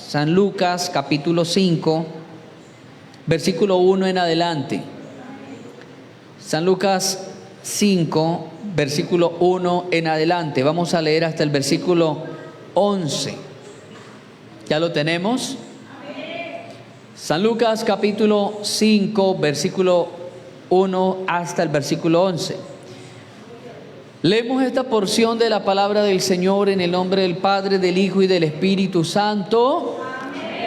San Lucas capítulo 5, versículo 1 en adelante. San Lucas 5, versículo 1 en adelante. Vamos a leer hasta el versículo 11. ¿Ya lo tenemos? San Lucas capítulo 5, versículo 1 hasta el versículo 11. Leemos esta porción de la palabra del Señor en el nombre del Padre, del Hijo y del Espíritu Santo.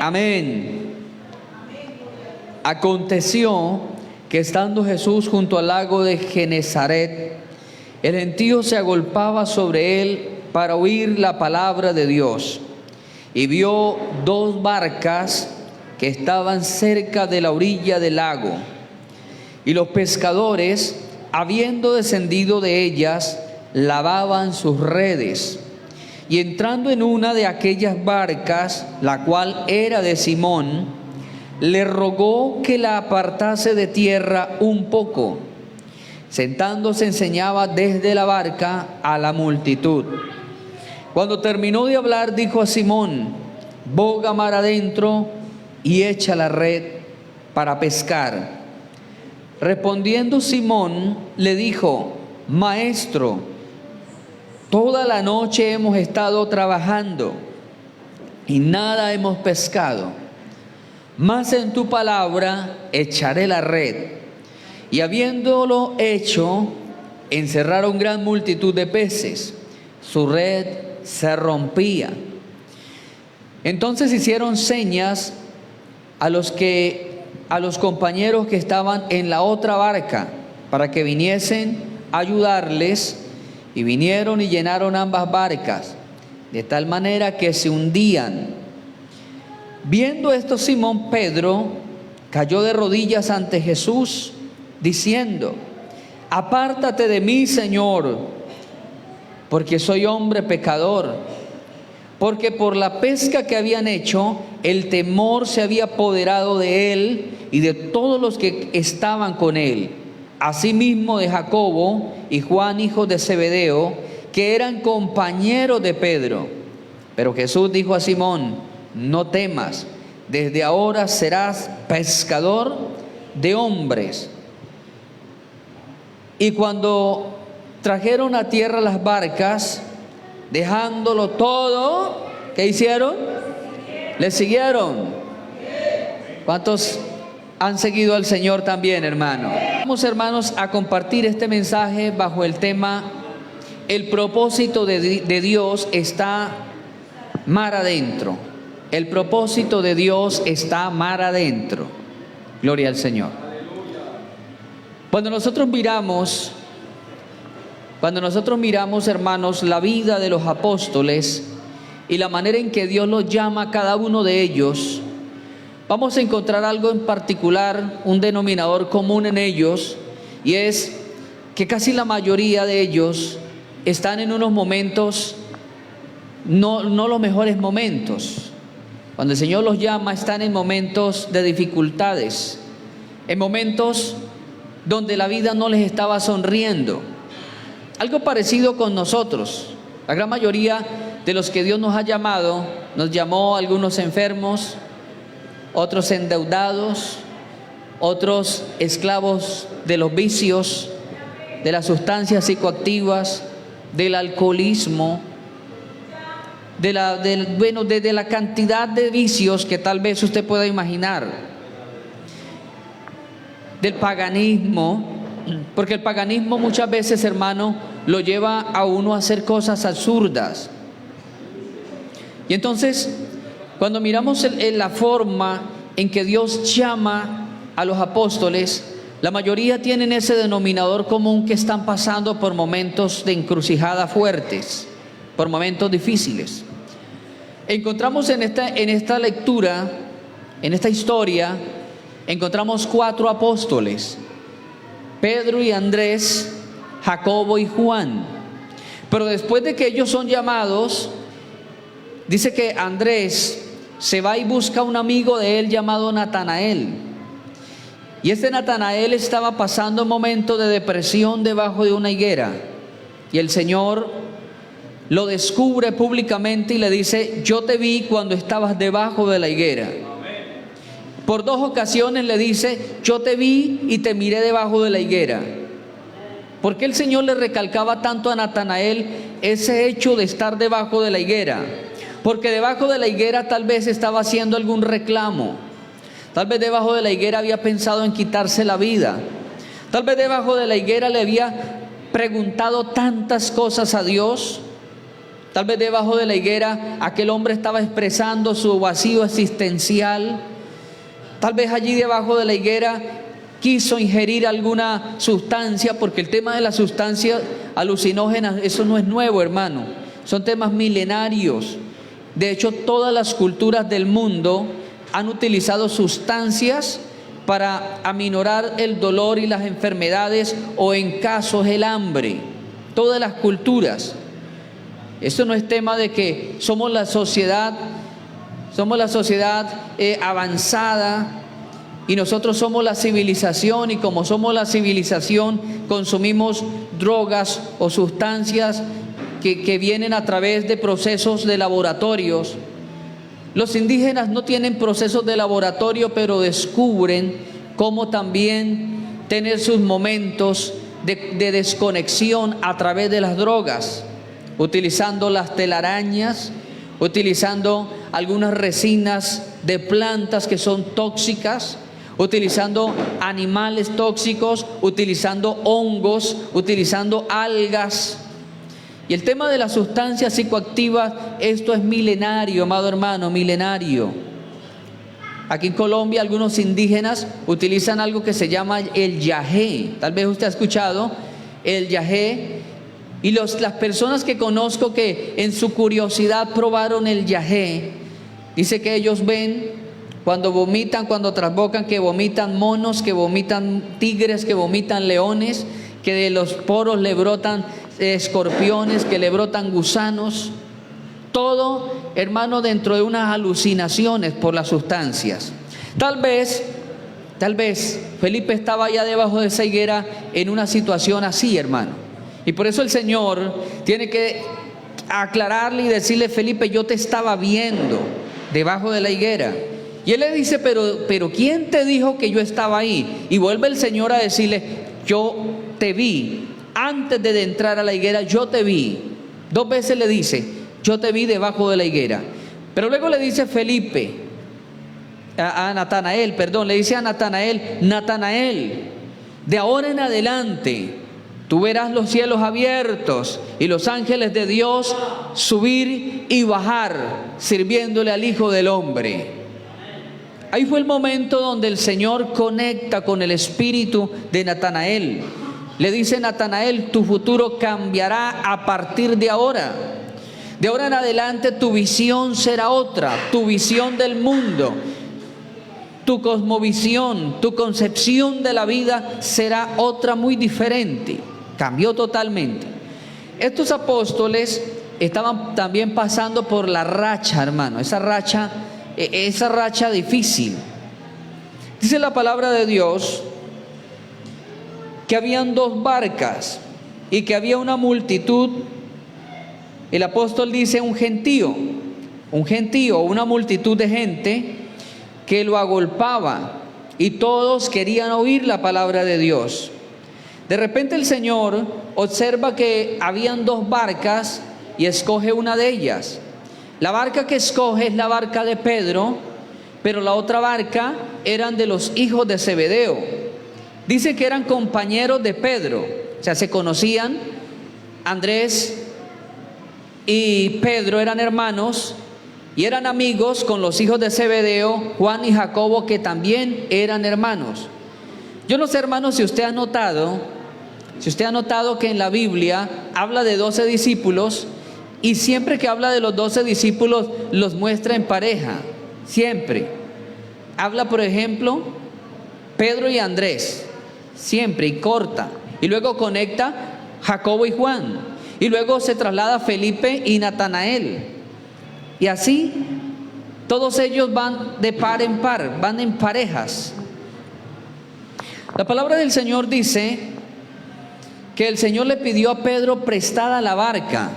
Amén. Aconteció que estando Jesús junto al lago de Genezaret, el gentío se agolpaba sobre él para oír la palabra de Dios. Y vio dos barcas que estaban cerca de la orilla del lago. Y los pescadores, habiendo descendido de ellas, lavaban sus redes. Y entrando en una de aquellas barcas, la cual era de Simón, le rogó que la apartase de tierra un poco. Sentándose enseñaba desde la barca a la multitud. Cuando terminó de hablar, dijo a Simón: boga mar adentro y echa la red para pescar. Respondiendo Simón, le dijo: Maestro, toda la noche hemos estado trabajando y nada hemos pescado, mas en tu palabra echaré la red. Y habiéndolo hecho, encerraron gran multitud de peces, su red se rompía. Entonces hicieron señas a los compañeros que estaban en la otra barca para que viniesen a ayudarles, y vinieron y llenaron ambas barcas, de tal manera que se hundían. Viendo esto, Simón Pedro cayó de rodillas ante Jesús, diciendo: apártate de mí, Señor, porque soy hombre pecador. Porque por la pesca que habían hecho, el temor se había apoderado de él y de todos los que estaban con él, asimismo de Jacobo y Juan, hijos de Zebedeo, que eran compañeros de Pedro. Pero Jesús dijo a Simón: no temas, desde ahora serás pescador de hombres. Y cuando trajeron a tierra las barcas, dejándolo todo, ¿qué hicieron? Le siguieron. ¿Cuántos han seguido al Señor también, hermano? Vamos, hermanos, a compartir este mensaje bajo el tema: el propósito de Dios está mar adentro. El propósito de Dios está mar adentro. Gloria al Señor. Cuando nosotros miramos, hermanos, la vida de los apóstoles y la manera en que Dios los llama a cada uno de ellos, vamos a encontrar algo en particular, un denominador común en ellos, y es que casi la mayoría de ellos están en unos momentos, no los mejores momentos. Cuando el Señor los llama, están en momentos de dificultades, en momentos donde la vida no les estaba sonriendo. Algo parecido con nosotros. La gran mayoría de los que Dios nos ha llamado, nos llamó algunos enfermos, otros endeudados, otros esclavos de los vicios, de las sustancias psicoactivas, del alcoholismo, de la cantidad de vicios que tal vez usted pueda imaginar, del paganismo, porque el paganismo muchas veces, hermano, lo lleva a uno a hacer cosas absurdas. Y entonces, cuando miramos la forma en que Dios llama a los apóstoles, la mayoría tienen ese denominador común, que están pasando por momentos de encrucijada fuertes, por momentos difíciles. Encontramos en esta lectura, en esta historia, encontramos 4 apóstoles: Pedro y Andrés, Jacobo y Juan. Pero después de que ellos son llamados, dice que Andrés se va y busca a un amigo de él llamado Natanael. Y este Natanael estaba pasando un momento de depresión debajo de una higuera. Y el Señor lo descubre públicamente y le dice: yo te vi cuando estabas debajo de la higuera. Por 2 ocasiones le dice: yo te vi y te miré debajo de la higuera. ¿Por qué el Señor le recalcaba tanto a Natanael ese hecho de estar debajo de la higuera? Porque debajo de la higuera tal vez estaba haciendo algún reclamo. Tal vez debajo de la higuera había pensado en quitarse la vida. Tal vez debajo de la higuera le había preguntado tantas cosas a Dios. Tal vez debajo de la higuera aquel hombre estaba expresando su vacío existencial. Tal vez allí debajo de la higuera quiso ingerir alguna sustancia, porque el tema de las sustancias alucinógenas, eso no es nuevo, hermano. Son temas milenarios. De hecho, todas las culturas del mundo han utilizado sustancias para aminorar el dolor y las enfermedades, o en casos el hambre. Todas las culturas. Esto no es tema de que somos la sociedad avanzada y nosotros somos la civilización, y como somos la civilización consumimos drogas o sustancias que vienen a través de procesos de laboratorios. Los indígenas no tienen procesos de laboratorio, pero descubren cómo también tener sus momentos de desconexión a través de las drogas, utilizando las telarañas, utilizando algunas resinas de plantas que son tóxicas, utilizando animales tóxicos, utilizando hongos, utilizando algas. Y el tema de las sustancias psicoactivas, esto es milenario, amado hermano, milenario. Aquí en Colombia algunos indígenas utilizan algo que se llama el yagé. Tal vez usted ha escuchado el yagé. Y las personas que conozco que en su curiosidad probaron el yagé, dice que ellos ven cuando vomitan, cuando trasbocan, que vomitan monos, que vomitan tigres, que vomitan leones, que de los poros le brotan escorpiones, que le brotan gusanos. Todo, hermano, dentro de unas alucinaciones por las sustancias. Tal vez Felipe estaba allá debajo de esa higuera en una situación así, hermano. Y por eso el Señor tiene que aclararle y decirle: Felipe, yo te estaba viendo debajo de la higuera. Y él le dice: pero ¿quién te dijo que yo estaba ahí? Y vuelve el Señor a decirle: yo te vi. Antes de entrar a la higuera, yo te vi. 2 veces le dice: yo te vi debajo de la higuera. Pero luego le dice Natanael, le dice a Natanael, de ahora en adelante tú verás los cielos abiertos y los ángeles de Dios subir y bajar, sirviéndole al Hijo del Hombre. Ahí fue el momento donde el Señor conecta con el espíritu de Natanael. Le dice: Natanael, tu futuro cambiará a partir de ahora. De ahora en adelante tu visión será otra, tu visión del mundo, tu cosmovisión, tu concepción de la vida será otra, muy diferente. Cambió totalmente. Estos apóstoles estaban también pasando por la racha, hermano, esa racha difícil. Dice la palabra de Dios que habían 2 barcas y que había una multitud. El apóstol dice un gentío, una multitud de gente que lo agolpaba, y todos querían oír la palabra de Dios. De repente el Señor observa que habían 2 barcas y escoge una de ellas. La barca que escoge es la barca de Pedro, pero la otra barca eran de los hijos de Zebedeo. Dice que eran compañeros de Pedro, o sea, se conocían. Andrés y Pedro eran hermanos y eran amigos con los hijos de Zebedeo, Juan y Jacobo, que también eran hermanos. Yo no sé, hermanos, si usted ha notado que en la Biblia habla de 12 discípulos, y siempre que habla de los 12 discípulos los muestra en pareja. Siempre habla, por ejemplo, Pedro y Andrés, siempre, y corta, y luego conecta Jacobo y Juan, y luego se traslada Felipe y Natanael, y así todos ellos van de par en par, van en parejas. La palabra del Señor dice que el Señor le pidió a Pedro prestada la barca.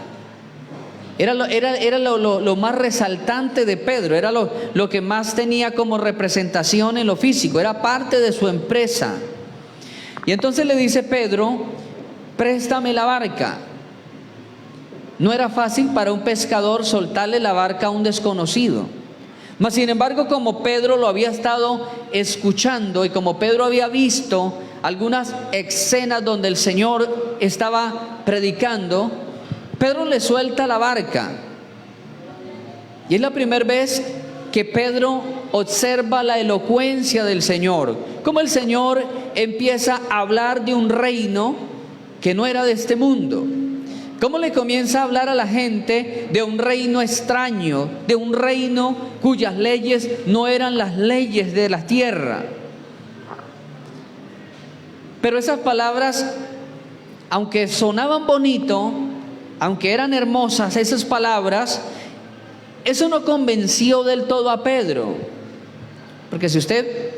Era lo más resaltante de Pedro, era lo que más tenía como representación en lo físico, era parte de su empresa. Y entonces le dice Pedro: préstame la barca. No era fácil para un pescador soltarle la barca a un desconocido. Mas sin embargo, como Pedro lo había estado escuchando y como Pedro había visto algunas escenas donde el Señor estaba predicando, Pedro le suelta la barca. Y es la primera vez que Pedro observa la elocuencia del Señor, cómo el Señor empieza a hablar de un reino que no era de este mundo. Cómo le comienza a hablar a la gente de un reino extraño, de un reino cuyas leyes no eran las leyes de la tierra. Pero esas palabras, aunque sonaban bonito, aunque eran hermosas esas palabras, eso no convenció del todo a Pedro. Porque si usted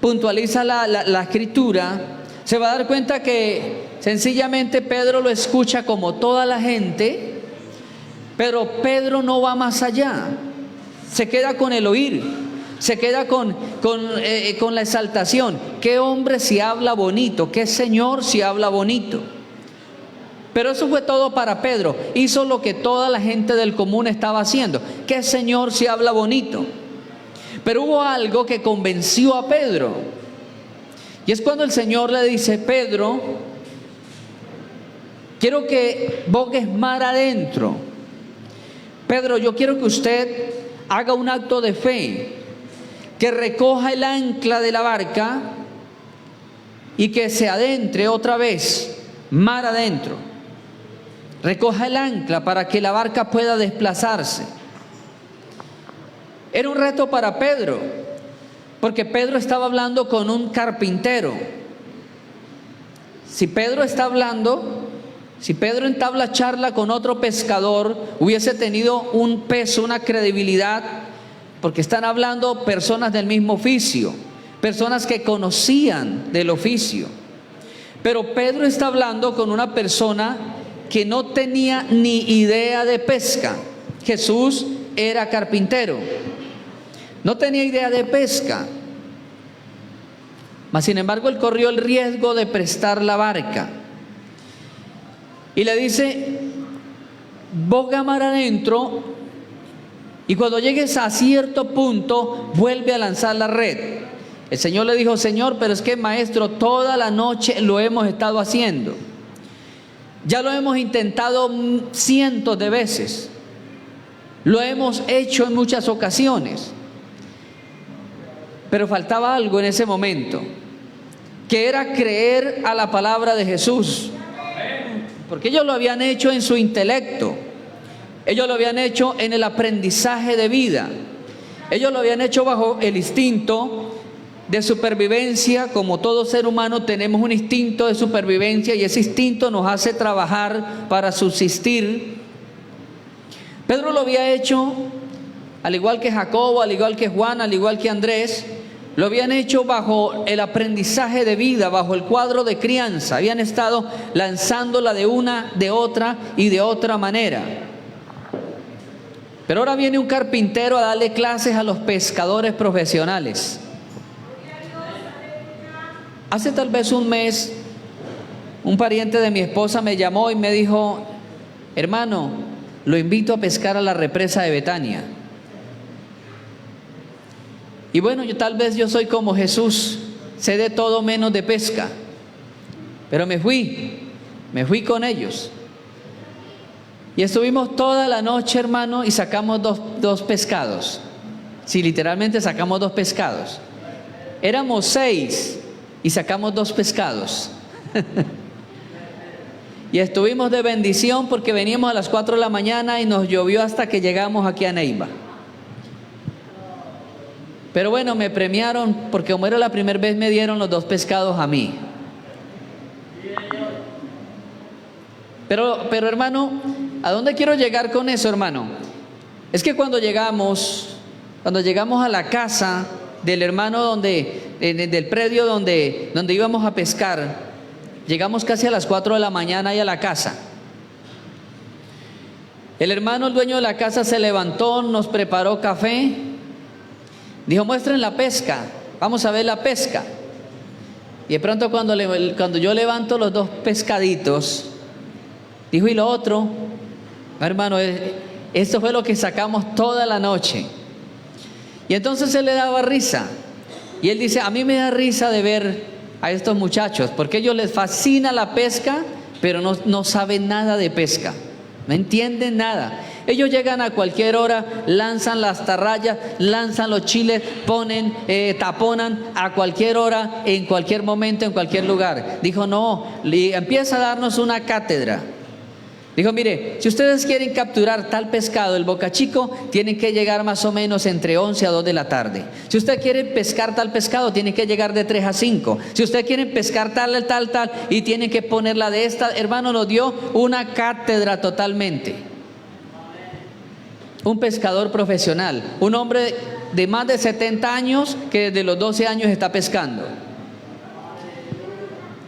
puntualiza la escritura, se va a dar cuenta que sencillamente Pedro lo escucha como toda la gente, pero Pedro no va más allá. Se queda con el oír, se queda con la exaltación. Qué hombre si habla bonito, qué Señor si habla bonito. Pero eso fue todo para Pedro. Hizo lo que toda la gente del común estaba haciendo. Qué Señor si habla bonito. Pero hubo algo que convenció a Pedro. Y es cuando el Señor le dice: Pedro, quiero que bogues mar adentro. Pedro, yo quiero que usted haga un acto de fe, que recoja el ancla de la barca y que se adentre otra vez, mar adentro. Recoja el ancla para que la barca pueda desplazarse. Era un reto para Pedro, porque Pedro estaba hablando con un carpintero. Si Pedro entabla charla con otro pescador, hubiese tenido un peso, una credibilidad, porque están hablando personas del mismo oficio, personas que conocían del oficio. Pero Pedro está hablando con una persona que no tenía ni idea de pesca. Jesús era carpintero, no tenía idea de pesca. Mas sin embargo él corrió el riesgo de prestar la barca. Y le dice: boga mar adentro, y cuando llegues a cierto punto, vuelve a lanzar la red. El Señor le dijo: Señor, pero es que maestro, toda la noche lo hemos estado haciendo. Ya lo hemos intentado cientos de veces. Lo hemos hecho en muchas ocasiones. Pero faltaba algo en ese momento, que era creer a la palabra de Jesús. Porque ellos lo habían hecho en su intelecto, ellos lo habían hecho en el aprendizaje de vida, ellos lo habían hecho bajo el instinto de supervivencia. Como todo ser humano tenemos un instinto de supervivencia, y ese instinto nos hace trabajar para subsistir. Pedro lo había hecho, al igual que Jacobo, al igual que Juan, al igual que Andrés. Lo habían hecho bajo el aprendizaje de vida, bajo el cuadro de crianza. Habían estado lanzándola de una, de otra y de otra manera. Pero ahora viene un carpintero a darle clases a los pescadores profesionales. Hace tal vez un mes, un pariente de mi esposa me llamó y me dijo: hermano, lo invito a pescar a la represa de Betania. Y bueno, tal vez yo soy como Jesús, sé de todo menos de pesca. Pero me fui con ellos. Y estuvimos toda la noche, hermano, y sacamos dos pescados. Sí, literalmente sacamos 2 pescados. Éramos 6 y sacamos 2 pescados. Y estuvimos de bendición porque veníamos a las 4 de la mañana y nos llovió hasta que llegamos aquí a Neiva. Pero bueno, me premiaron porque como era la primera vez me dieron los 2 pescados a mí. Pero hermano, ¿a dónde quiero llegar con eso, hermano? Es que cuando llegamos a la casa del hermano del predio donde íbamos a pescar, llegamos casi a las 4 de la mañana ahí a la casa. El hermano, el dueño de la casa, se levantó, nos preparó café. Dijo, muestren la pesca, vamos a ver la pesca. Y de pronto cuando yo levanto los 2 pescaditos, dijo, ¿y lo otro? Hermano, esto fue lo que sacamos toda la noche. Y entonces él le daba risa. Y él dice, a mí me da risa de ver a estos muchachos, porque a ellos les fascina la pesca, pero no saben nada de pesca. No entienden nada. Ellos llegan a cualquier hora, lanzan las atarrayas, lanzan los chiles, ponen, taponan a cualquier hora, en cualquier momento, en cualquier lugar. Dijo, no, empieza a darnos una cátedra. Dijo, mire, si ustedes quieren capturar tal pescado, el bocachico, tienen que llegar más o menos entre 11 a 2 de la tarde. Si usted quiere pescar tal pescado, tiene que llegar de 3 a 5. Si usted quiere pescar tal, y tienen que ponerla de esta. Hermano, nos dio una cátedra totalmente. Un pescador profesional, un hombre de más de 70 años que desde los 12 años está pescando.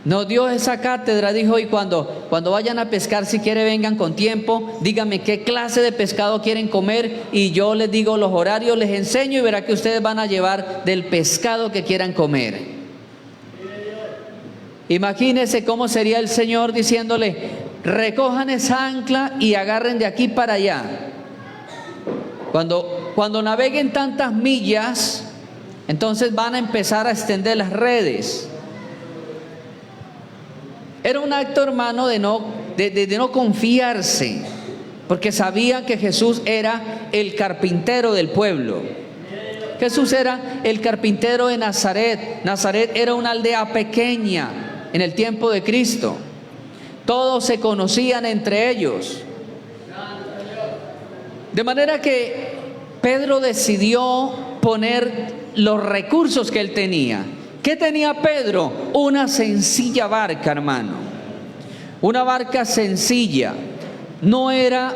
Nos dio esa cátedra, dijo, y cuando vayan a pescar, si quiere vengan con tiempo, díganme qué clase de pescado quieren comer y yo les digo los horarios, les enseño y verá que ustedes van a llevar del pescado que quieran comer. Imagínense cómo sería el Señor diciéndole, recojan esa ancla y agarren de aquí para allá. Cuando naveguen tantas millas, entonces van a empezar a extender las redes. Era un acto, hermano, de no confiarse, porque sabían que Jesús era el carpintero del pueblo. Jesús era el carpintero de Nazaret. Nazaret era una aldea pequeña en el tiempo de Cristo. Todos se conocían entre ellos. De manera que Pedro decidió poner los recursos que él tenía. ¿Qué tenía Pedro? Una sencilla barca, hermano. Una barca sencilla. No era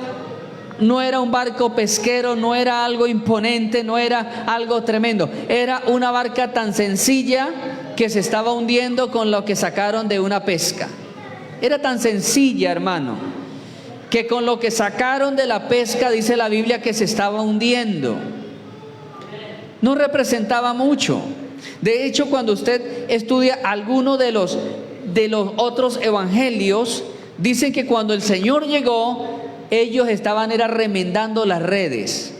un barco pesquero, no era algo imponente, no era algo tremendo. Era una barca tan sencilla que se estaba hundiendo con lo que sacaron de una pesca. Era tan sencilla, hermano, que con lo que sacaron de la pesca, dice la Biblia, que se estaba hundiendo. No representaba mucho. De hecho, cuando usted estudia alguno de los otros evangelios, dicen que cuando el Señor llegó, ellos estaban remendando las redes.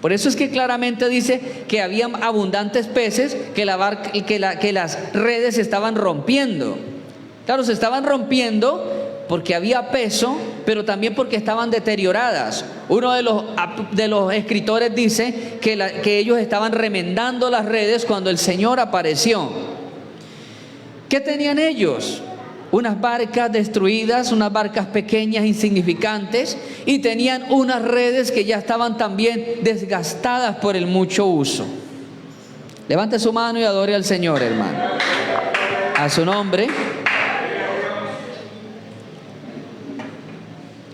Por eso es que claramente dice que había abundantes peces, que las redes se estaban rompiendo. Claro, se estaban rompiendo porque había peso, pero también porque estaban deterioradas. Uno de los escritores dice que ellos estaban remendando las redes cuando el Señor apareció. ¿Qué tenían ellos? Unas barcas destruidas, unas barcas pequeñas, insignificantes, y tenían unas redes que ya estaban también desgastadas por el mucho uso. Levante su mano y adore al Señor, hermano. A su nombre.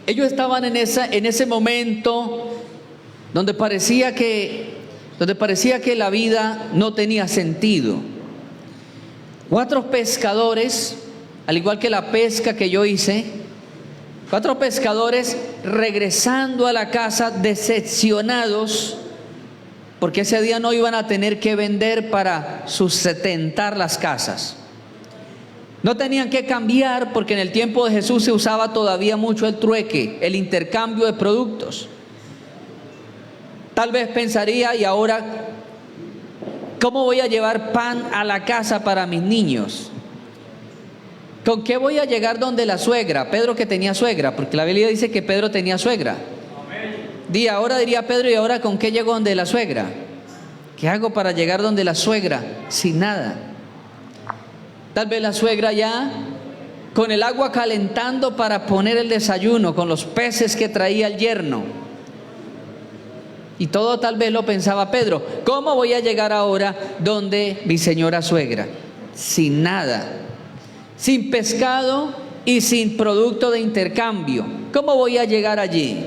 Ellos estaban en ese momento donde parecía que la vida no tenía sentido. 4 pescadores, al igual que la pesca que yo hice, 4 pescadores regresando a la casa decepcionados, porque ese día no iban a tener que vender para sustentar las casas. No tenían que cambiar porque en el tiempo de Jesús se usaba todavía mucho el trueque, el intercambio de productos. Tal vez pensaría, y ahora, ¿cómo voy a llevar pan a la casa para mis niños? ¿Con qué voy a llegar donde la suegra? Pedro, que tenía suegra, porque la Biblia dice que Pedro tenía suegra. Ahora diría Pedro, ¿y ahora con qué llego donde la suegra? ¿Qué hago para llegar donde la suegra? Sin nada. Tal vez la suegra ya con el agua calentando para poner el desayuno, con los peces que traía el yerno. Y todo tal vez lo pensaba Pedro. ¿Cómo voy a llegar ahora donde mi señora suegra? Sin nada, sin pescado y sin producto de intercambio. ¿Cómo voy a llegar allí?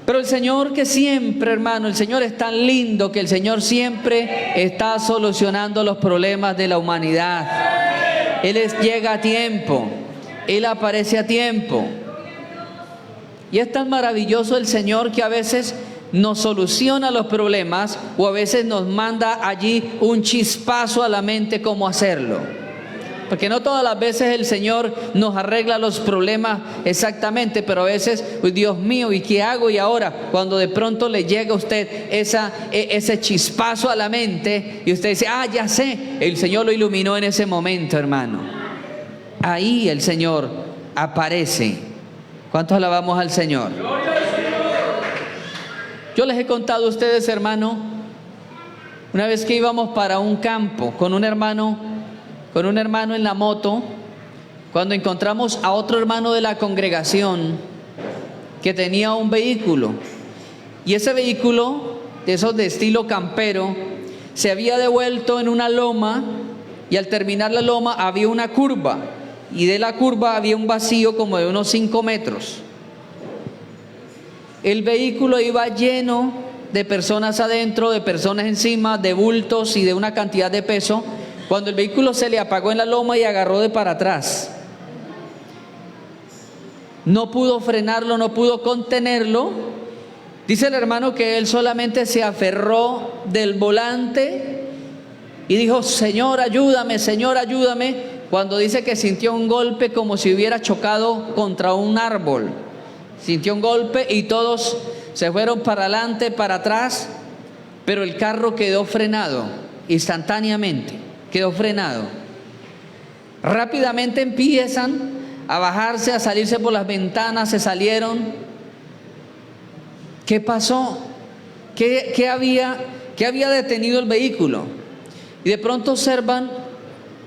Pero el Señor, que siempre, hermano, el Señor es tan lindo, que el Señor siempre está solucionando los problemas de la humanidad. Él llega a tiempo, Él aparece a tiempo. Y es tan maravilloso el Señor que a veces nos soluciona los problemas o a veces nos manda allí un chispazo a la mente cómo hacerlo. Porque no todas las veces el Señor nos arregla los problemas exactamente, pero a veces, uy, Dios mío, ¿y qué hago? Y ahora, cuando de pronto le llega a usted ese chispazo a la mente y usted dice, ya sé, el Señor lo iluminó en ese momento, hermano. Ahí el Señor aparece. ¿Cuántos alabamos al Señor? Yo les he contado a ustedes, hermano, una vez que íbamos para un campo con un hermano en la moto, cuando encontramos a otro hermano de la congregación que tenía un vehículo, y ese vehículo, de esos de estilo campero, se había devuelto en una loma, y al terminar la loma había una curva, y de la curva había un vacío como de unos 5 metros. El vehículo iba lleno de personas adentro, de personas encima, de bultos y de una cantidad de peso, cuando el vehículo se le apagó en la loma y agarró de para atrás. No pudo frenarlo, no pudo contenerlo. Dice el hermano que él solamente se aferró del volante y dijo, Señor, ayúdame, Señor, ayúdame. Cuando dice que sintió un golpe como si hubiera chocado contra un árbol. Sintió un golpe y todos se fueron para adelante, para atrás, pero el carro quedó frenado instantáneamente. Quedó frenado. Rápidamente empiezan a bajarse, a salirse por las ventanas, se salieron. ¿Qué pasó? ¿Qué había detenido el vehículo? Y de pronto observan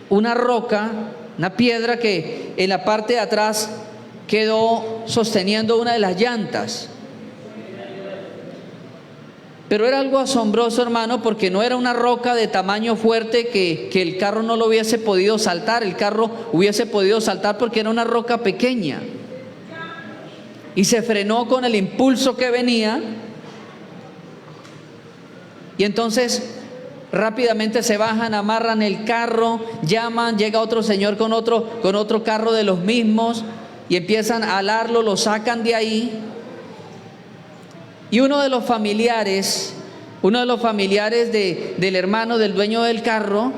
una roca, una piedra que en la parte de atrás quedó sosteniendo una de las llantas. Pero era algo asombroso, hermano, porque no era una roca de tamaño fuerte que el carro no lo hubiese podido saltar. El carro hubiese podido saltar porque era una roca pequeña. Y se frenó con el impulso que venía. Y entonces rápidamente se bajan, amarran el carro, llaman, llega otro señor con otro carro de los mismos y empiezan a alarlo, lo sacan de ahí. Y uno de los familiares del hermano del dueño del carro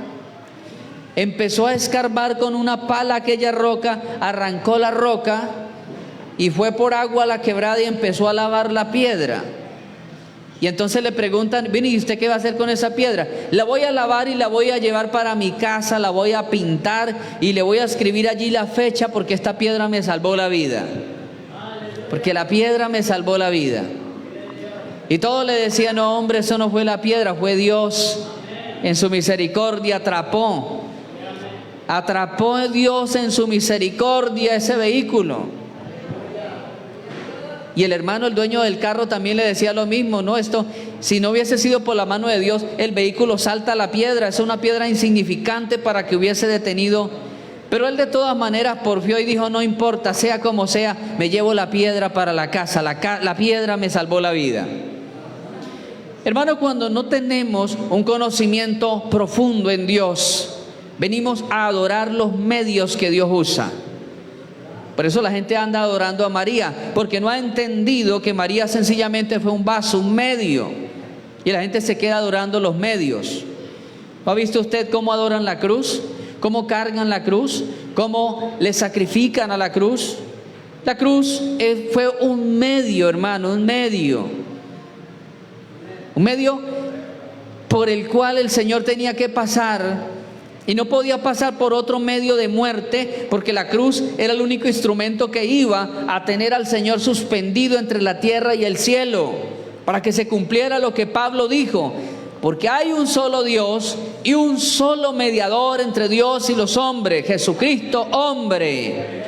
empezó a escarbar con una pala aquella roca, arrancó la roca y fue por agua a la quebrada y empezó a lavar la piedra. Y entonces le preguntan, ¿y usted qué va a hacer con esa piedra? La voy a lavar y la voy a llevar para mi casa, la voy a pintar y le voy a escribir allí la fecha porque esta piedra me salvó la vida. Porque la piedra me salvó la vida. Y todos le decían, no hombre, eso no fue la piedra, fue Dios en su misericordia, atrapó Dios en su misericordia ese vehículo. Y el hermano, el dueño del carro, también le decía lo mismo, no, esto, si no hubiese sido por la mano de Dios, el vehículo salta a la piedra, es una piedra insignificante para que hubiese detenido. Pero él de todas maneras porfió y dijo, no importa, sea como sea, me llevo la piedra para la casa, la piedra me salvó la vida. Hermano, cuando no tenemos un conocimiento profundo en Dios, venimos a adorar los medios que Dios usa. Por eso la gente anda adorando a María, porque no ha entendido que María sencillamente fue un vaso, un medio. Y la gente se queda adorando los medios. ¿No ha visto usted cómo adoran la cruz? ¿Cómo cargan la cruz? ¿Cómo le sacrifican a la cruz? La cruz fue un medio, hermano, un medio por el cual el Señor tenía que pasar y no podía pasar por otro medio de muerte, porque la cruz era el único instrumento que iba a tener al Señor suspendido entre la tierra y el cielo, para que se cumpliera lo que Pablo dijo, porque hay un solo Dios y un solo mediador entre Dios y los hombres, Jesucristo hombre.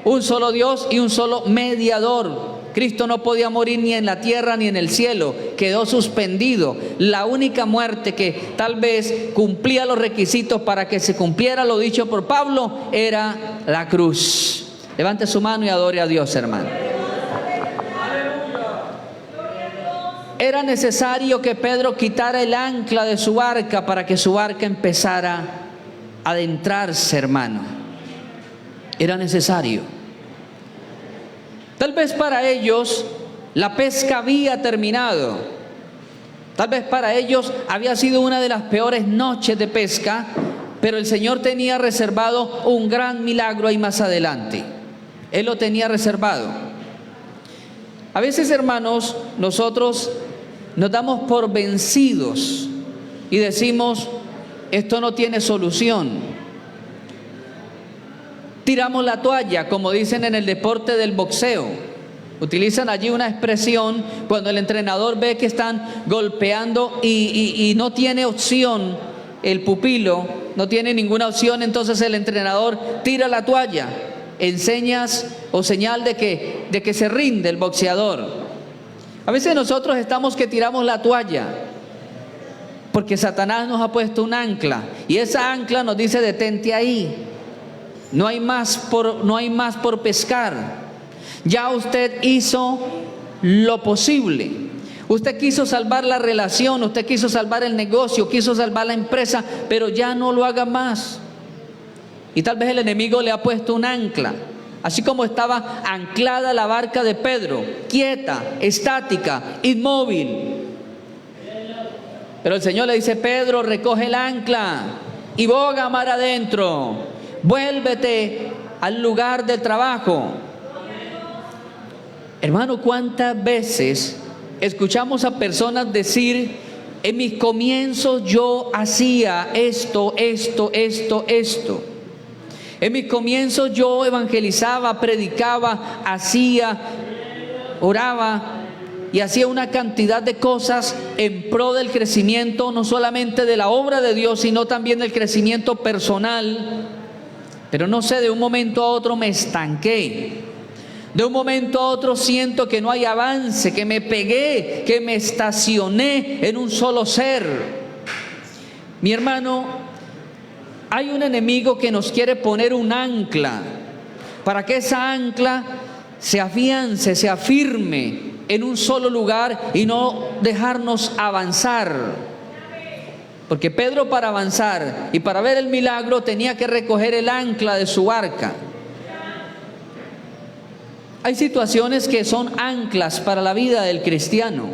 Un solo Dios y un solo mediador. Cristo no podía morir ni en la tierra ni en el cielo, quedó suspendido. La única muerte que tal vez cumplía los requisitos para que se cumpliera lo dicho por Pablo era la cruz. Levante su mano y adore a Dios, hermano. Era necesario que Pedro quitara el ancla de su barca para que su barca empezara a adentrarse, hermano. Era necesario. Tal vez para ellos la pesca había terminado. Tal vez para ellos había sido una de las peores noches de pesca, pero el Señor tenía reservado un gran milagro ahí más adelante. Él lo tenía reservado. A veces, hermanos, nosotros nos damos por vencidos y decimos, esto no tiene solución. Tiramos la toalla, como dicen en el deporte del boxeo. Utilizan allí una expresión cuando el entrenador ve que están golpeando y no tiene opción, el pupilo no tiene ninguna opción, entonces el entrenador tira la toalla en señas o señal de que se rinde el boxeador. A veces nosotros estamos que tiramos la toalla porque Satanás nos ha puesto un ancla y esa ancla nos dice detente ahí, no hay más por pescar. Ya usted hizo lo posible. Usted quiso salvar la relación, usted quiso salvar el negocio, quiso salvar la empresa, pero ya no lo haga más. Y tal vez el enemigo le ha puesto un ancla, así como estaba anclada la barca de Pedro, quieta, estática, inmóvil. Pero el Señor le dice, Pedro, recoge el ancla y boga mar adentro, vuélvete al lugar del trabajo. Hermano, ¿cuántas veces escuchamos a personas decir, en mis comienzos yo hacía esto? En mis comienzos yo evangelizaba, predicaba, hacía, oraba y hacía una cantidad de cosas en pro del crecimiento, no solamente de la obra de Dios, sino también del crecimiento personal. Pero no sé, de un momento a otro me estanqué. De un momento a otro siento que no hay avance, que me pegué, que me estacioné en un solo ser. Mi hermano, hay un enemigo que nos quiere poner un ancla para que esa ancla se afiance, se afirme en un solo lugar y no dejarnos avanzar. Porque Pedro, para avanzar y para ver el milagro, tenía que recoger el ancla de su barca. Hay situaciones que son anclas para la vida del cristiano.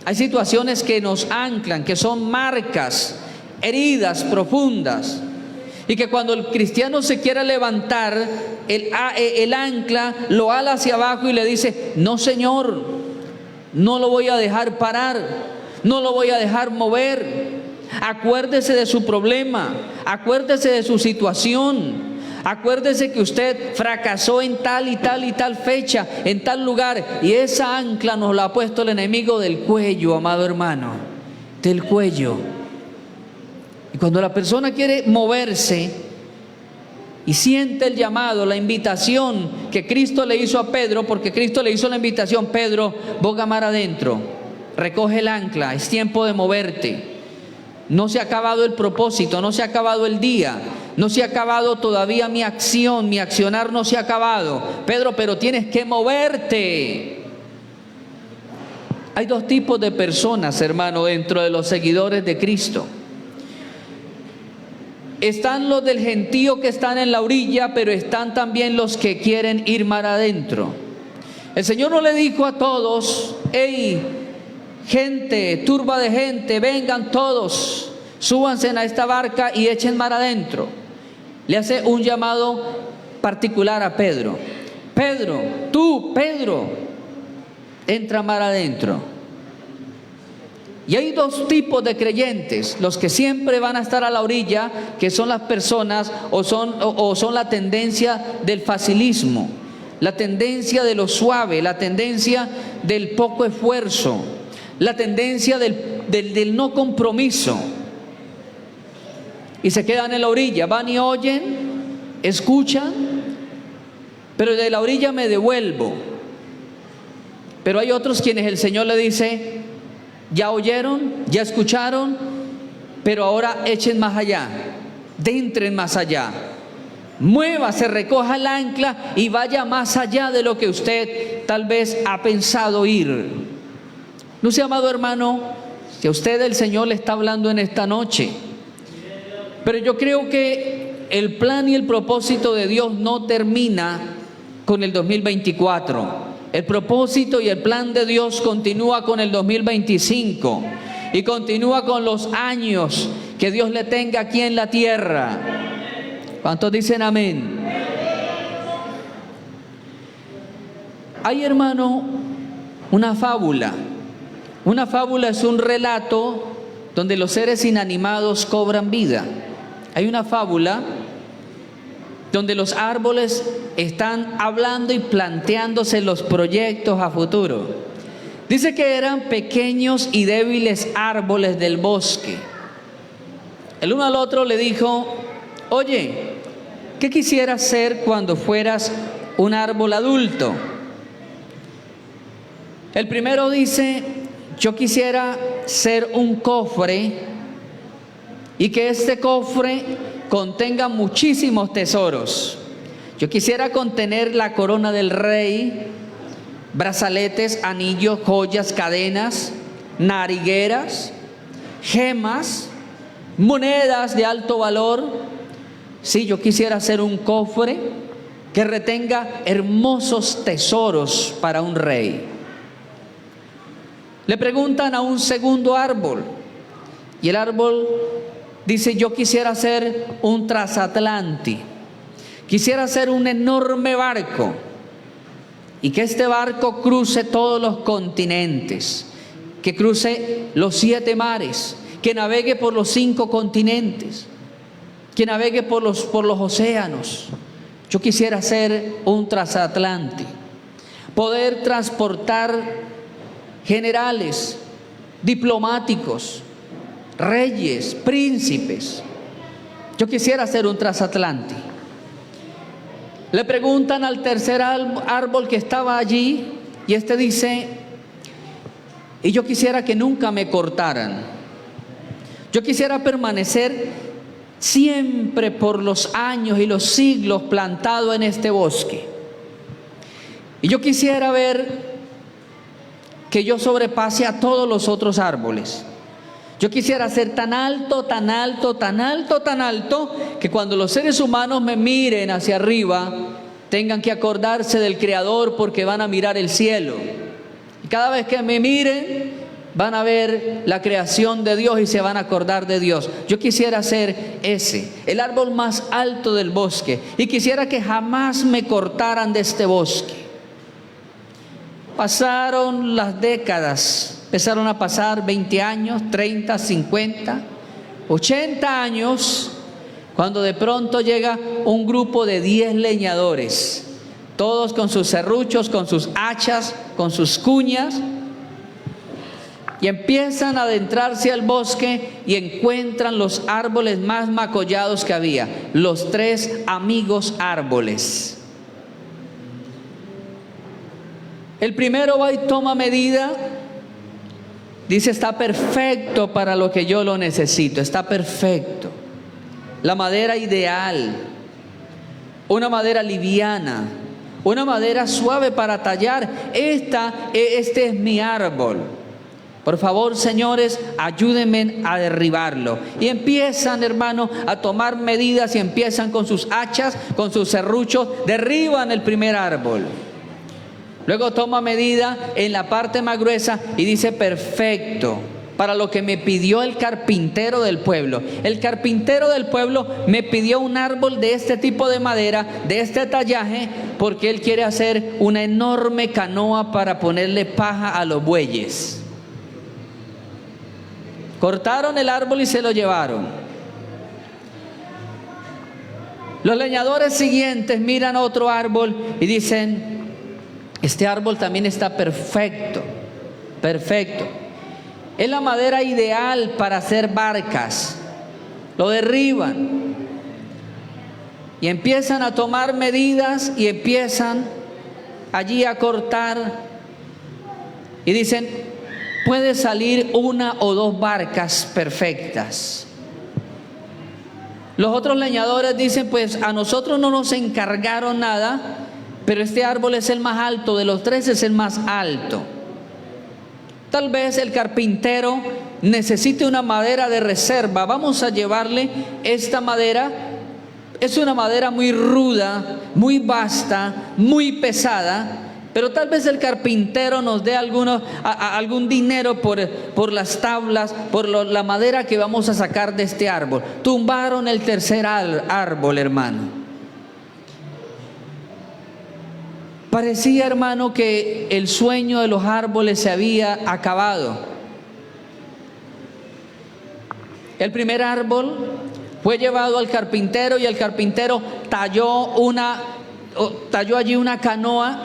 Hay situaciones que nos anclan, que son marcas, heridas profundas. Y que cuando el cristiano se quiera levantar, el ancla lo ala hacia abajo y le dice, no Señor, no lo voy a dejar parar, no lo voy a dejar mover. Acuérdese de su problema, acuérdese de su situación. Acuérdese que usted fracasó en tal y tal y tal fecha, en tal lugar, y esa ancla nos la ha puesto el enemigo del cuello, amado hermano, del cuello. Y cuando la persona quiere moverse y siente el llamado, la invitación que Cristo le hizo a Pedro, porque Cristo le hizo la invitación, Pedro, boga mar adentro, recoge el ancla, es tiempo de moverte. No se ha acabado el propósito, no se ha acabado el día. No se ha acabado todavía mi acción, mi accionar no se ha acabado. Pedro, pero tienes que moverte. Hay dos tipos de personas, hermano, dentro de los seguidores de Cristo. Están los del gentío que están en la orilla, pero están también los que quieren ir mar adentro. El Señor no le dijo a todos, hey, gente, turba de gente, vengan todos, súbanse a esta barca y echen mar adentro. Le hace un llamado particular a Pedro. Pedro, tú, Pedro, entra mar adentro. Y hay dos tipos de creyentes: los que siempre van a estar a la orilla, que son las personas o son la tendencia del facilismo, la tendencia de lo suave, la tendencia del poco esfuerzo, la tendencia del no compromiso. Y se quedan en la orilla, van y oyen, escuchan, pero de la orilla me devuelvo. Pero hay otros quienes el Señor le dice, ya oyeron, ya escucharon, pero ahora echen más allá, entren más allá, muévase, recoja el ancla y vaya más allá de lo que usted tal vez ha pensado ir. No sé, amado hermano, si a usted el Señor le está hablando en esta noche, pero yo creo que el plan y el propósito de Dios no termina con el 2024. El propósito y el plan de Dios continúa con el 2025 y continúa con los años que Dios le tenga aquí en la tierra. ¿Cuántos dicen amén? Hay, hermano, una fábula. Una fábula es un relato donde los seres inanimados cobran vida. Hay una fábula donde los árboles están hablando y planteándose los proyectos a futuro. Dice que eran pequeños y débiles árboles del bosque. El uno al otro le dijo: oye, ¿qué quisieras ser cuando fueras un árbol adulto? El primero dice: yo quisiera ser un cofre y que este cofre contenga muchísimos tesoros. Yo quisiera contener la corona del rey, brazaletes, anillos, joyas, cadenas, narigueras, gemas, monedas de alto valor. Sí, yo quisiera ser un cofre que retenga hermosos tesoros para un rey. Le preguntan a un segundo árbol y el árbol dice: yo quisiera ser un transatlántico, quisiera ser un enorme barco y que este barco cruce todos los continentes, que cruce los 7 mares, que navegue por los 5 continentes, que navegue por los océanos. Yo quisiera ser un transatlántico, poder transportar generales, diplomáticos, reyes, príncipes. Yo quisiera ser un transatlántico. Le preguntan al tercer árbol que estaba allí y este dice: y yo quisiera que nunca me cortaran. Yo quisiera permanecer siempre por los años y los siglos plantado en este bosque. Y yo quisiera ver que yo sobrepase a todos los otros árboles. Yo quisiera ser tan alto, tan alto, tan alto, tan alto, que cuando los seres humanos me miren hacia arriba, tengan que acordarse del Creador, porque van a mirar el cielo. Y cada vez que me miren, van a ver la creación de Dios y se van a acordar de Dios. Yo quisiera ser ese, el árbol más alto del bosque, y quisiera que jamás me cortaran de este bosque. Pasaron las décadas, empezaron a pasar 20 años, 30, 50, 80 años, cuando de pronto llega un grupo de 10 leñadores, todos con sus serruchos, con sus hachas, con sus cuñas, y empiezan a adentrarse al bosque y encuentran los árboles más macollados que había, los 3 amigos árboles. El primero va y toma medida, dice: está perfecto para lo que yo lo necesito, está perfecto. La madera ideal, una madera liviana, una madera suave para tallar. Este es mi árbol. Por favor, señores, ayúdenme a derribarlo. Y empiezan, hermano, a tomar medidas y empiezan con sus hachas, con sus serruchos, derriban el primer árbol. Luego toma medida en la parte más gruesa y dice: perfecto, para lo que me pidió el carpintero del pueblo. El carpintero del pueblo me pidió un árbol de este tipo de madera, de este tallaje, porque él quiere hacer una enorme canoa para ponerle paja a los bueyes. Cortaron el árbol y se lo llevaron. Los leñadores siguientes miran otro árbol y dicen: este árbol también está perfecto, perfecto. Es la madera ideal para hacer barcas. Lo derriban y empiezan a tomar medidas y empiezan allí a cortar y dicen: puede salir 1 o 2 barcas perfectas. Los otros leñadores dicen: pues a nosotros no nos encargaron nada, pero este árbol es el más alto, de los 3 es el más alto. Tal vez el carpintero necesite una madera de reserva. Vamos a llevarle esta madera es una madera muy ruda, muy vasta, muy pesada, pero tal vez el carpintero nos dé algún dinero por las tablas, por la madera que vamos a sacar de este árbol. Tumbaron el tercer árbol, hermano. Parecía, hermano, que el sueño de los árboles se había acabado. El primer árbol fue llevado al carpintero y el carpintero talló allí una canoa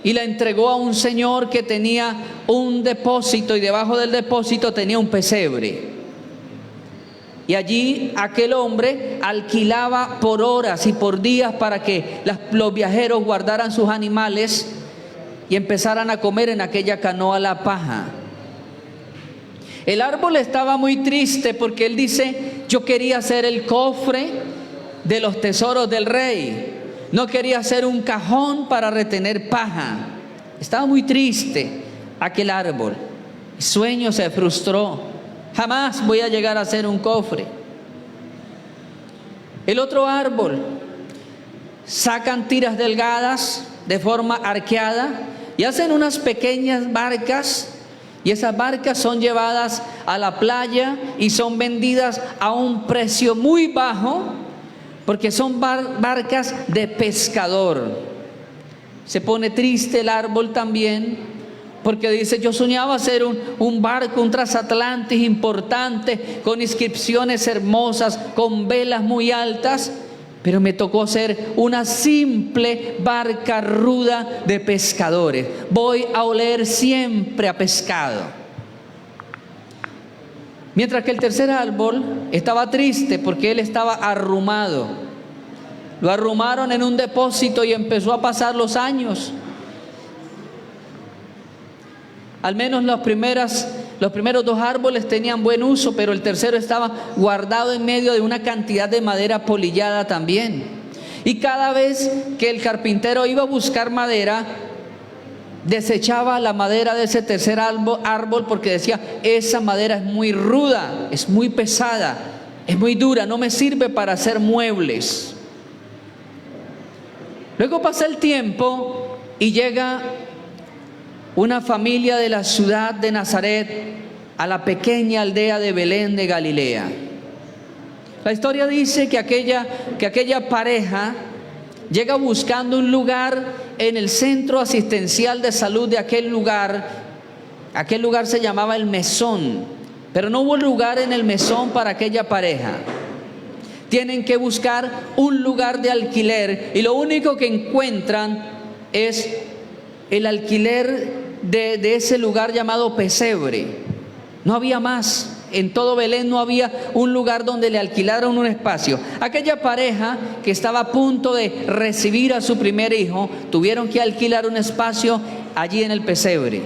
y la entregó a un señor que tenía un depósito, y debajo del depósito tenía un pesebre. Y allí aquel hombre alquilaba por horas y por días para que los viajeros guardaran sus animales y empezaran a comer en aquella canoa la paja. El árbol estaba muy triste porque él dice: yo quería hacer el cofre de los tesoros del rey. No quería hacer un cajón para retener paja. Estaba muy triste aquel árbol. El sueño se frustró. Jamás voy a llegar a hacer un cofre. El otro árbol, sacan tiras delgadas de forma arqueada y hacen unas pequeñas barcas, y esas barcas son llevadas a la playa y son vendidas a un precio muy bajo, porque son barcas de pescador. Se pone triste el árbol también, porque dice: yo soñaba hacer un barco, un transatlántico importante, con inscripciones hermosas, con velas muy altas, pero me tocó hacer una simple barca ruda de pescadores. Voy a oler siempre a pescado. Mientras que el tercer árbol estaba triste porque él estaba arrumado. Lo arrumaron en un depósito y empezó a pasar los años. Al menos los primeros dos árboles tenían buen uso, pero el tercero estaba guardado en medio de una cantidad de madera polillada también. Y cada vez que el carpintero iba a buscar madera, desechaba la madera de ese tercer árbol porque decía: esa madera es muy ruda, es muy pesada, es muy dura, no me sirve para hacer muebles. Luego pasa el tiempo y llega una familia de la ciudad de Nazaret a la pequeña aldea de Belén de Galilea. La historia dice que aquella pareja llega buscando un lugar en el centro asistencial de salud de aquel lugar. Aquel lugar se llamaba El Mesón, pero no hubo lugar en El Mesón para aquella pareja. Tienen que buscar un lugar de alquiler y lo único que encuentran es el alquiler de ese lugar llamado pesebre. No había más. En todo Belén no había un lugar donde le alquilaran un espacio. Aquella pareja que estaba a punto de recibir a su primer hijo, tuvieron que alquilar un espacio allí en el pesebre.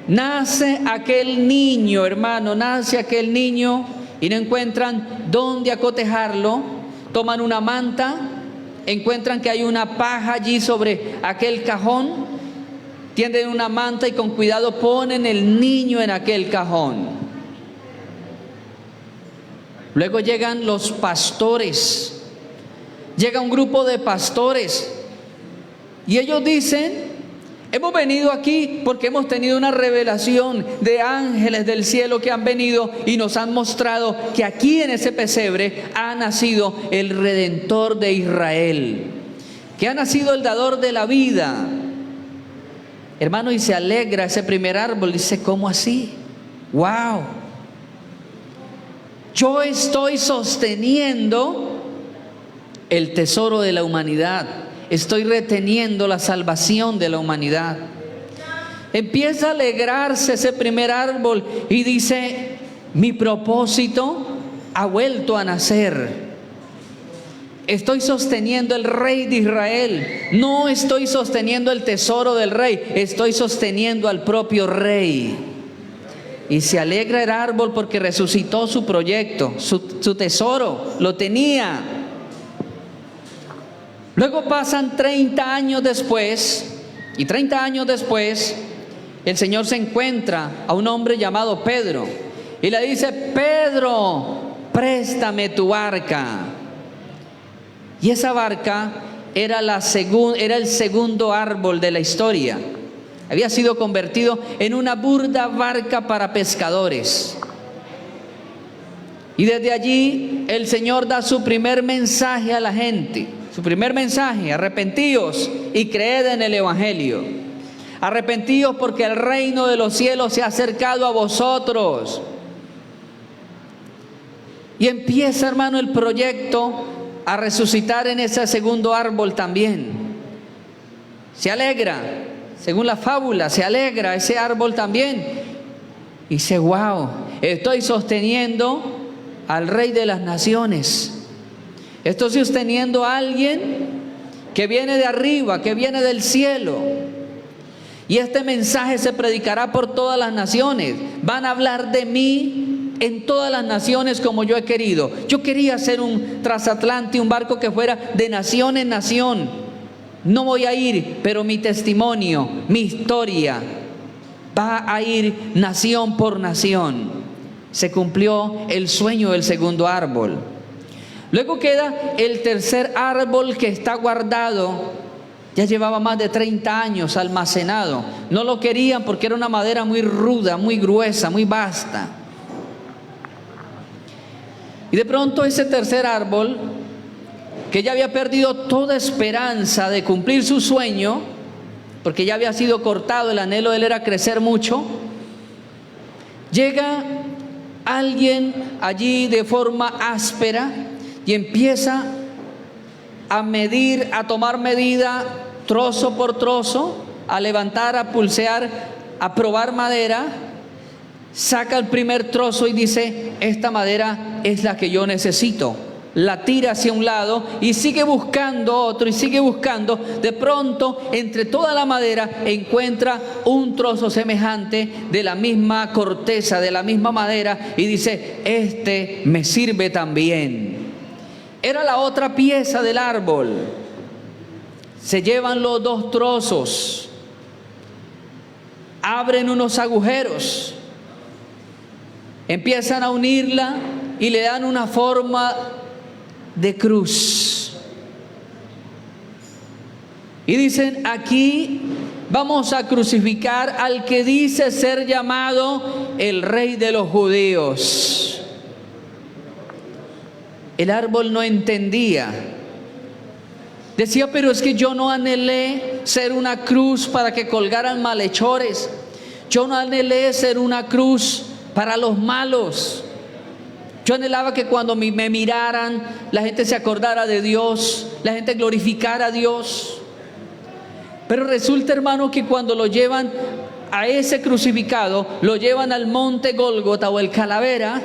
Nace aquel niño, hermano, nace aquel niño y no encuentran dónde acotejarlo. Toman una manta, encuentran que hay una paja allí sobre aquel cajón, tienden una manta y con cuidado ponen el niño en aquel cajón. Luego llegan los pastores, llega un grupo de pastores y ellos dicen: hemos venido aquí porque hemos tenido una revelación de ángeles del cielo que han venido y nos han mostrado que aquí en ese pesebre ha nacido el Redentor de Israel, que ha nacido el dador de la vida. Hermano, y se alegra ese primer árbol, dice: ¿cómo así? ¡Wow! Yo estoy sosteniendo el tesoro de la humanidad. Estoy reteniendo la salvación de la humanidad. Empieza a alegrarse ese primer árbol y dice: mi propósito ha vuelto a nacer. Estoy sosteniendo el Rey de Israel. No estoy sosteniendo el tesoro del Rey, estoy sosteniendo al propio Rey. Y se alegra el árbol porque resucitó su proyecto, su tesoro, lo tenía. Luego pasan 30 años después, y 30 años después, el Señor se encuentra a un hombre llamado Pedro, y le dice: Pedro, préstame tu barca. Y esa barca era el segundo árbol de la historia. Había sido convertido en una burda barca para pescadores. Y desde allí el Señor da su primer mensaje a la gente. Su primer mensaje: arrepentíos y creed en el Evangelio. Arrepentíos porque el reino de los cielos se ha acercado a vosotros. Y empieza, hermano, el proyecto a resucitar en ese segundo árbol también. Se alegra, según la fábula, se alegra ese árbol también. Y dice: wow, estoy sosteniendo al Rey de las Naciones. Estoy sosteniendo a alguien que viene de arriba, que viene del cielo. Y este mensaje se predicará por todas las naciones. Van a hablar de mí en todas las naciones como yo he querido. Yo quería hacer un transatlántico, un barco que fuera de nación en nación. No voy a ir, pero mi testimonio, mi historia va a ir nación por nación. Se cumplió el sueño del segundo árbol. Luego queda el tercer árbol, que está guardado. Ya llevaba más de 30 años almacenado. No lo querían porque era una madera muy ruda, muy gruesa, muy vasta. Y de pronto ese tercer árbol, que ya había perdido toda esperanza de cumplir su sueño, porque ya había sido cortado, el anhelo de él era crecer mucho, llega alguien allí de forma áspera y empieza a medir, a tomar medida trozo por trozo, a levantar, a pulsear, a probar madera. Saca el primer trozo y dice: esta madera es la que yo necesito. La tira hacia un lado y sigue buscando otro y sigue buscando. De pronto, entre toda la madera, encuentra un trozo semejante de la misma corteza, de la misma madera, y dice: este me sirve también. Era la otra pieza del árbol. Se llevan los dos trozos, abren unos agujeros, empiezan a unirla y le dan una forma de cruz. Y dicen: aquí vamos a crucificar al que dice ser llamado el Rey de los Judíos. El árbol no entendía. Decía: pero es que yo no anhelé ser una cruz para que colgaran malhechores. Yo no anhelé ser una cruz para los malos. Yo anhelaba que cuando me miraran, la gente se acordara de Dios, la gente glorificara a Dios. Pero resulta, hermano, que cuando lo llevan a ese crucificado, lo llevan al monte Gólgota o el Calavera,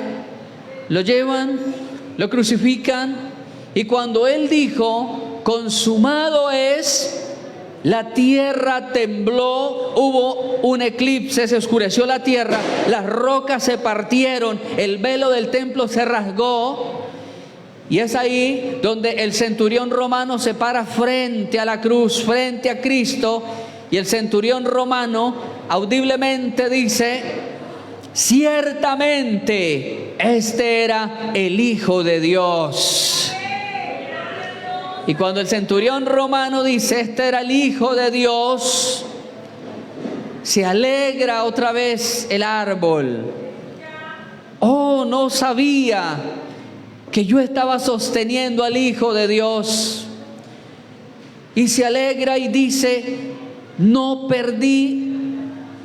lo llevan, lo crucifican, y cuando él dijo: consumado es, la tierra tembló, hubo un eclipse, se oscureció la tierra, las rocas se partieron, el velo del templo se rasgó. Y es ahí donde el centurión romano se para frente a la cruz, frente a Cristo, y el centurión romano audiblemente dice: ciertamente este era el Hijo de Dios. Y cuando el centurión romano dice: este era el Hijo de Dios, se alegra otra vez el árbol. Oh, no sabía que yo estaba sosteniendo al Hijo de Dios. Y se alegra y dice: no perdí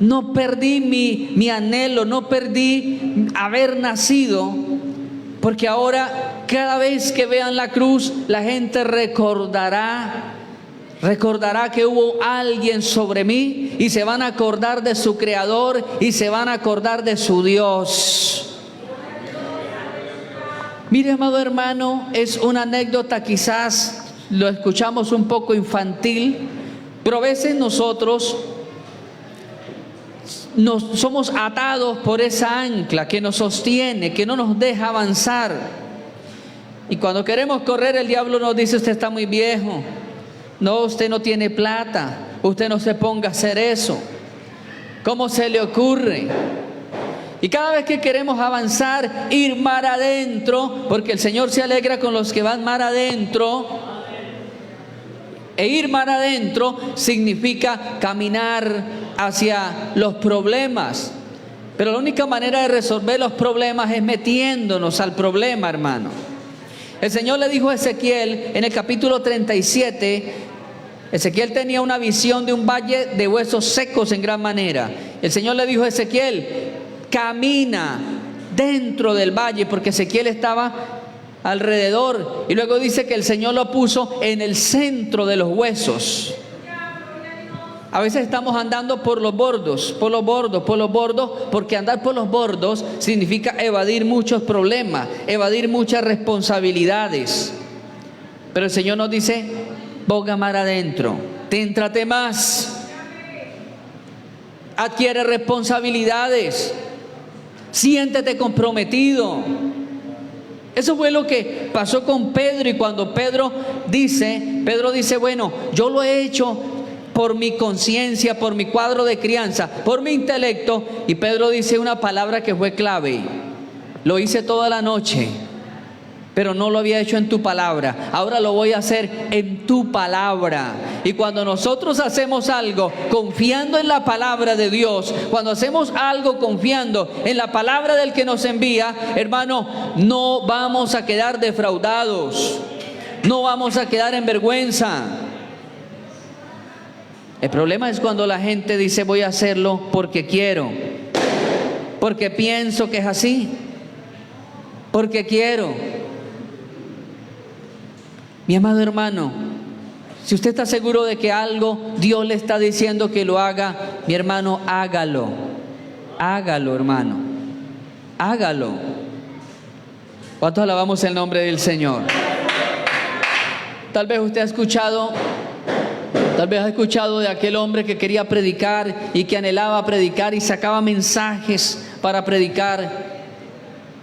mi anhelo, no perdí haber nacido, porque ahora cada vez que vean la cruz, la gente recordará que hubo alguien sobre mí, y se van a acordar de su Creador y se van a acordar de su Dios. Mire, amado hermano, es una anécdota, quizás lo escuchamos un poco infantil, pero a veces nosotros somos atados por esa ancla que nos sostiene, que no nos deja avanzar. Y cuando queremos correr, el diablo nos dice: usted está muy viejo, no, usted no tiene plata, usted no se ponga a hacer eso, ¿cómo se le ocurre? Y cada vez que queremos avanzar, ir mar adentro, porque el Señor se alegra con los que van mar adentro, E ir mar adentro significa caminar hacia los problemas. Pero la única manera de resolver los problemas es metiéndonos al problema, hermano. El Señor le dijo a Ezequiel en el capítulo 37, Ezequiel tenía una visión de un valle de huesos secos en gran manera. El Señor le dijo a Ezequiel, camina dentro del valle, porque Ezequiel estaba alrededor. Y luego dice que el Señor lo puso en el centro de los huesos. A veces estamos andando por los bordos, porque andar por los bordos significa evadir muchos problemas, evadir muchas responsabilidades. Pero el Señor nos dice, boga mar adentro, céntrate más, adquiere responsabilidades, siéntete comprometido. Eso fue lo que pasó con Pedro, y cuando Pedro dice, bueno, yo lo he hecho por mi conciencia, por mi cuadro de crianza, por mi intelecto. Y Pedro dice una palabra que fue clave: lo hice toda la noche, pero no lo había hecho en tu palabra. Ahora lo voy a hacer en tu palabra. Y cuando nosotros hacemos algo confiando en la palabra de Dios, cuando hacemos algo confiando en la palabra del que nos envía, hermano, no vamos a quedar defraudados, no vamos a quedar en vergüenza. El problema es cuando la gente dice, voy a hacerlo porque quiero, porque pienso que es así, porque quiero. Mi amado hermano, si usted está seguro de que algo Dios le está diciendo que lo haga, mi hermano, hágalo. Hágalo, hermano. Hágalo. ¿Cuántos alabamos el nombre del Señor? Tal vez usted ha escuchado de aquel hombre que quería predicar y que anhelaba predicar y sacaba mensajes para predicar.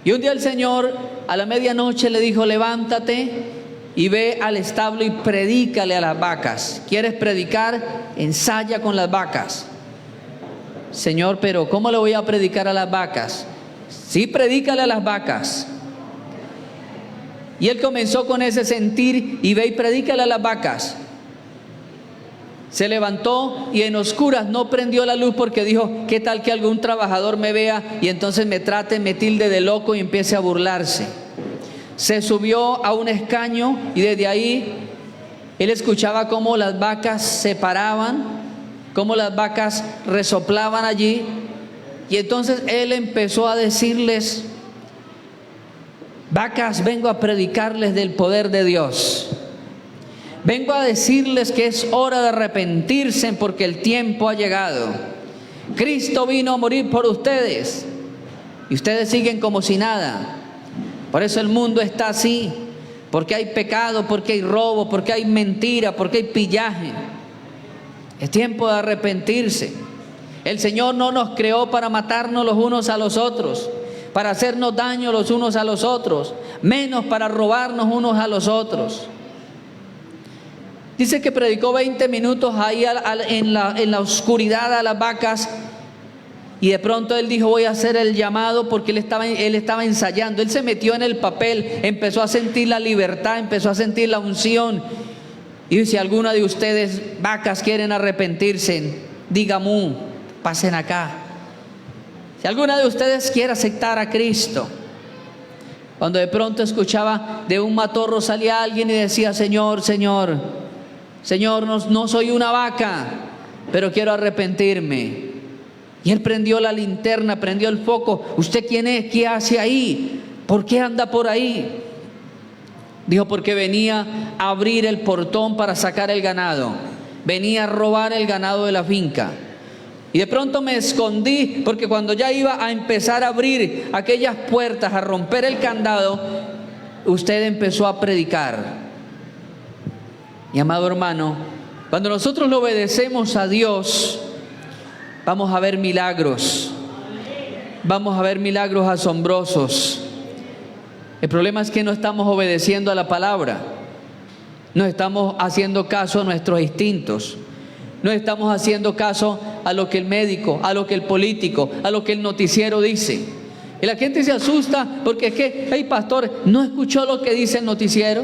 Y un día el Señor a la medianoche le dijo, levántate y ve al establo y predícale a las vacas. ¿Quieres predicar? Ensaya con las vacas. Señor, pero ¿cómo le voy a predicar a las vacas? Sí, predícale a las vacas. Y él comenzó con ese sentir, y ve y predícale a las vacas. Se levantó y en oscuras no prendió la luz, porque dijo, ¿qué tal que algún trabajador me vea y entonces me trate, me tilde de loco y empiece a burlarse? Se subió a un escaño y desde ahí él escuchaba cómo las vacas se paraban, cómo las vacas resoplaban allí. Y entonces él empezó a decirles, vacas, vengo a predicarles del poder de Dios. Vengo a decirles que es hora de arrepentirse porque el tiempo ha llegado. Cristo vino a morir por ustedes y ustedes siguen como si nada. Por eso el mundo está así, porque hay pecado, porque hay robo, porque hay mentira, porque hay pillaje. Es tiempo de arrepentirse. El Señor no nos creó para matarnos los unos a los otros, para hacernos daño los unos a los otros, menos para robarnos unos a los otros. Dice que predicó 20 minutos ahí en la oscuridad a las vacas, y de pronto él dijo, voy a hacer el llamado, porque él estaba ensayando. Él se metió en el papel, empezó a sentir la libertad, empezó a sentir la unción. Y dice, si alguna de ustedes vacas quieren arrepentirse, diga mu, pasen acá. Si alguna de ustedes quiere aceptar a Cristo. Cuando de pronto escuchaba de un matorro salía alguien y decía, Señor, Señor, Señor, no soy una vaca, pero quiero arrepentirme. Y él prendió la linterna, prendió el foco. ¿Usted quién es? ¿Qué hace ahí? ¿Por qué anda por ahí? Dijo, porque venía a abrir el portón para sacar el ganado. Venía a robar el ganado de la finca. Y de pronto me escondí, porque cuando ya iba a empezar a abrir aquellas puertas, a romper el candado, usted empezó a predicar. Mi amado hermano, cuando nosotros le obedecemos a Dios, vamos a ver milagros. Vamos a ver milagros asombrosos. El problema es que no estamos obedeciendo a la palabra. No estamos haciendo caso a nuestros instintos. No estamos haciendo caso a lo que el médico, a lo que el político, a lo que el noticiero dice. Y la gente se asusta porque es que, hey pastor, ¿no escuchó lo que dice el noticiero?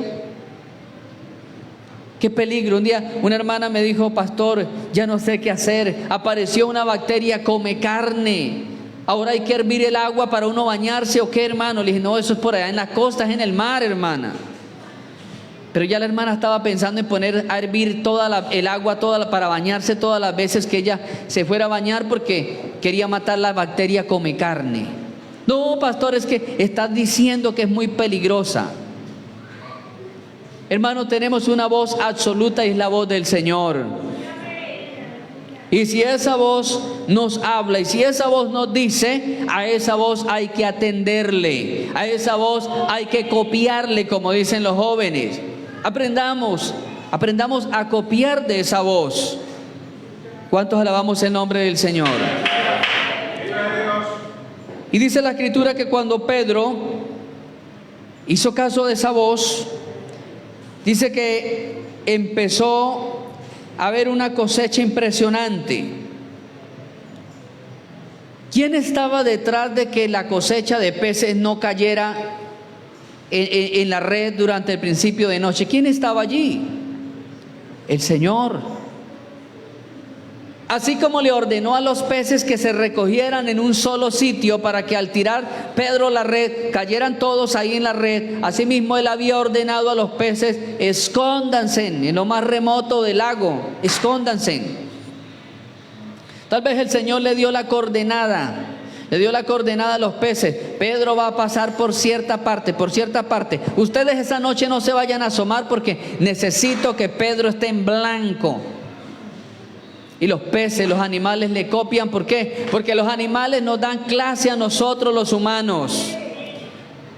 Qué peligro. Un día una hermana me dijo: pastor, ya no sé qué hacer. Apareció una bacteria come carne. Ahora hay que hervir el agua para uno bañarse, ¿o qué, hermano? Le dije: no, eso es por allá en las costas, en el mar, hermana. Pero ya la hermana estaba pensando en poner a hervir el agua para bañarse todas las veces que ella se fuera a bañar, porque quería matar la bacteria come carne. No, pastor, es que estás diciendo que es muy peligrosa. Hermano, tenemos una voz absoluta y es la voz del Señor. Y si esa voz nos habla y si esa voz nos dice, a esa voz hay que atenderle, a esa voz hay que copiarle, como dicen los jóvenes. Aprendamos a copiar de esa voz. ¿Cuántos alabamos el nombre del Señor? Y dice la Escritura que cuando Pedro hizo caso de esa voz, dice que empezó a haber una cosecha impresionante. ¿Quién estaba detrás de que la cosecha de peces no cayera en la red durante el principio de noche? ¿Quién estaba allí? El Señor. Así como le ordenó a los peces que se recogieran en un solo sitio para que al tirar Pedro la red cayeran todos ahí en la red, asimismo él había ordenado a los peces: escóndanse en lo más remoto del lago, escóndanse. Tal vez el Señor le dio la coordenada a los peces: Pedro va a pasar por cierta parte. Ustedes esa noche no se vayan a asomar porque necesito que Pedro esté en blanco. Y los peces, los animales le copian. ¿Por qué? Porque los animales nos dan clase a nosotros los humanos.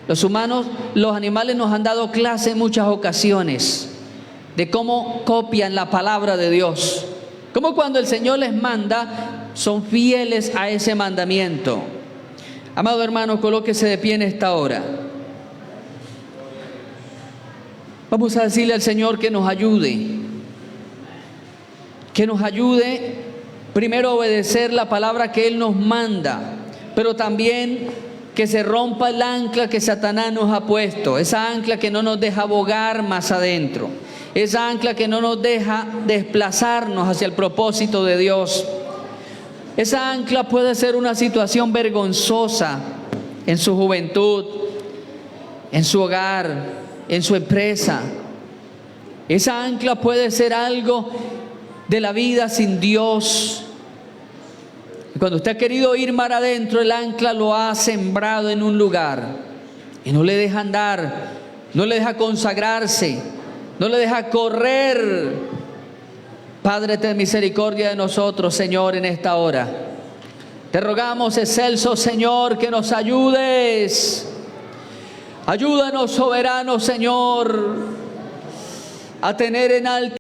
Los animales nos han dado clase en muchas ocasiones de cómo copian la palabra de Dios. Como cuando el Señor les manda, son fieles a ese mandamiento. Amado hermano, colóquese de pie en esta hora. Vamos a decirle al Señor que nos ayude. Que nos ayude primero a obedecer la palabra que Él nos manda, pero también que se rompa el ancla que Satanás nos ha puesto, esa ancla que no nos deja bogar más adentro, esa ancla que no nos deja desplazarnos hacia el propósito de Dios. Esa ancla puede ser una situación vergonzosa en su juventud, en su hogar, en su empresa. Esa ancla puede ser algo de la vida sin Dios. Cuando usted ha querido ir mar adentro, el ancla lo ha sembrado en un lugar y no le deja andar, no le deja consagrarse, no le deja correr. Padre, ten misericordia de nosotros, Señor, en esta hora. Te rogamos, excelso Señor, que nos ayudes. Ayúdanos, soberano Señor, a tener en alto